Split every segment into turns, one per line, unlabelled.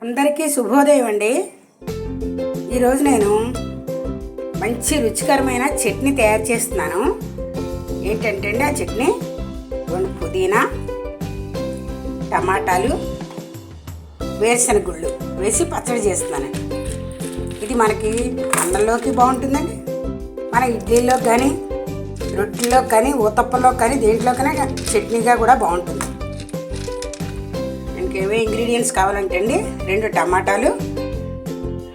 అందరికీ శుభోదయం అండి. ఈరోజు నేను మంచి రుచికరమైన చట్నీ తయారు చేస్తున్నాను. ఏంటంటే అండి ఆ చట్నీ పుదీనా, టమాటాలు, వేరుశనగ గుళ్ళు వేసి పచ్చడి చేస్తున్నానండి. ఇది మనకి అన్నంలోకి బాగుంటుందండి. మన ఇడ్లీలోకి కానీ, రొట్టెలోకి కానీ, ఊతప్పలోకి కానీ, దేంట్లోకైనా చట్నీగా కూడా బాగుంటుంది. ఏవే ఇంగ్రీడియంట్స్ కావాలంటే అండి 2 టమాటాలు,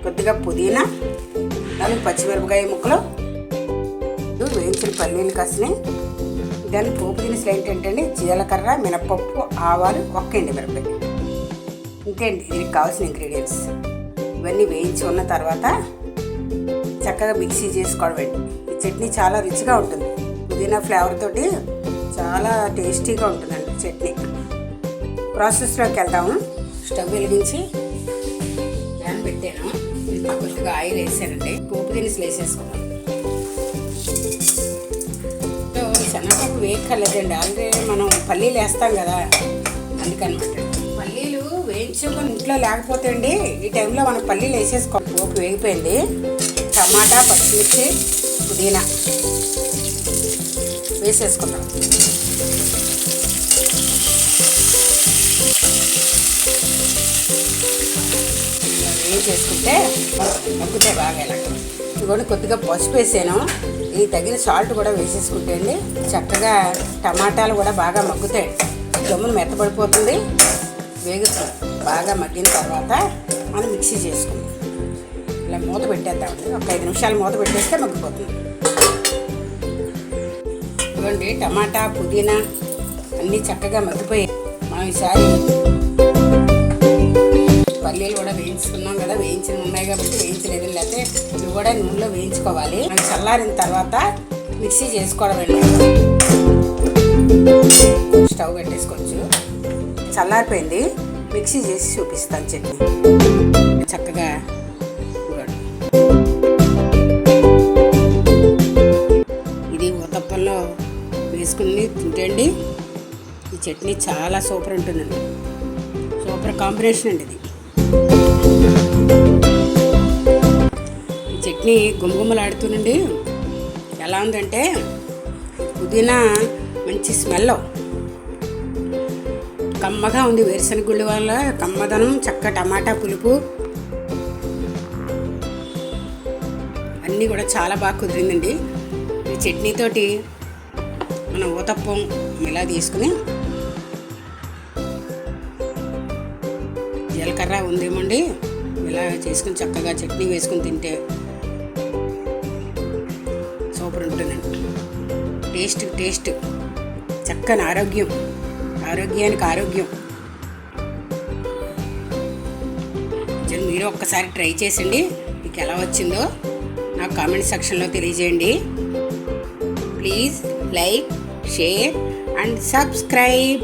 కొద్దిగా పుదీనా, 4 పచ్చిమిరపకాయ ముక్కలు, వేయించిన పల్లీలు కాసినాయి. దాని పోపు దినుసులు ఏంటంటే అండి జీలకర్ర, మినపప్పు, ఆవాలు, 1 ఎండుమిరపకాయ. ఇంతే అండి దీనికి కావాల్సిన ఇంగ్రీడియంట్స్. ఇవన్నీ వేయించి ఉన్న తర్వాత చక్కగా మిక్సీ చేసుకోవడం. ఈ చట్నీ చాలా రుచిగా ఉంటుంది. పుదీనా ఫ్లేవర్ తోటి చాలా టేస్టీగా ఉంటుందండి చట్నీ. ప్రాసెస్లోకి వెళ్తాము. స్టవ్ వెలిగించి ప్యాన్ పెట్టాను. కొద్దిగా ఆయిల్ వేసానండి. పోపు దినుసులు వేసేసుకున్నాను. శనగపప్పు వేయక్కర్లేదండి, ఆల్రెడీ మనం పల్లీలు వేస్తాం కదా, అందుకనమాట. పల్లీలు వేయించుకొని ఇంట్లో లేకపోతే అండి ఈ టైంలో మనం పల్లీలు వేసేసుకోవాలి. పోపు వేగిపోయింది. టమాటా, పచ్చిమిర్చి, పుదీనా వేసేసుకున్నాం. చేసుకుంటే మగ్గుతాయి బాగా. ఇలా ఇదిగోండి కొద్దిగా పసుపు వేసాను. ఇది తగిన సాల్ట్ కూడా వేసేసుకుంటే అండి చక్కగా టమాటాలు కూడా బాగా మగ్గుతాయి. గమ్మును మెత్తపడిపోతుంది, వేగుతుంది. బాగా మగ్గిన తర్వాత మనం మిక్సీ చేసుకుందాం. ఇలా మూత పెట్టేద్దామండి. ఒక 5 నిమిషాలు మూత పెట్టేస్తే మగ్గిపోతుంది. ఇదిగోండి టమాటా, పుదీనా అన్నీ చక్కగా మగ్గిపోయాయి. మనం ఈసారి పల్లీలు కూడా వేయించుకున్నాం కదా, వేయించిన ఉన్నాయి కాబట్టి వేయించలేదు, లేకపోతే ఇవి కూడా నూనెలో వేయించుకోవాలి. మనకి చల్లారిన తర్వాత మిక్సీ చేసుకోవడం అండి. స్టవ్ పెట్టేసుకోవచ్చు. చల్లారిపోయింది. మిక్సీ చేసి చూపిస్తాను చట్నీ. చక్కగా ఇది ఊతప్పంలో వేసుకుని తింటండి. ఈ చట్నీ చాలా సూపర్ ఉంటుందండి. సూపర్ కాంబినేషన్ అండి ఇది. ఈ చట్నీ గుమగుమలాడుతుందండి. ఎలా ఉందంటే పుదీనా మంచి స్మెల్, కమ్మగా ఉంది. వేరుశనగ గుళ్ళు వల్ల కమ్మదనం, చక్క టమాటా పులుపు అన్నీ కూడా చాలా బాగా కుదిరిందండి. ఈ చట్నీతోటి మనం ఊతప్పం ఇలా తీసుకుని జీలకర్ర ఉందేమండి ఇలా చేసుకుని చక్కగా చట్నీ వేసుకుని తింటే సూపర్ ఉంటుందండి. టేస్ట్ చక్కని ఆరోగ్యానికి ఆరోగ్యం. మీరు ఒక్కసారి ట్రై చేసండి. మీకు ఎలా వచ్చిందో నాకు కామెంట్ సెక్షన్లో తెలియజేయండి. Please like, share and subscribe.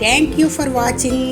Thank you for watching.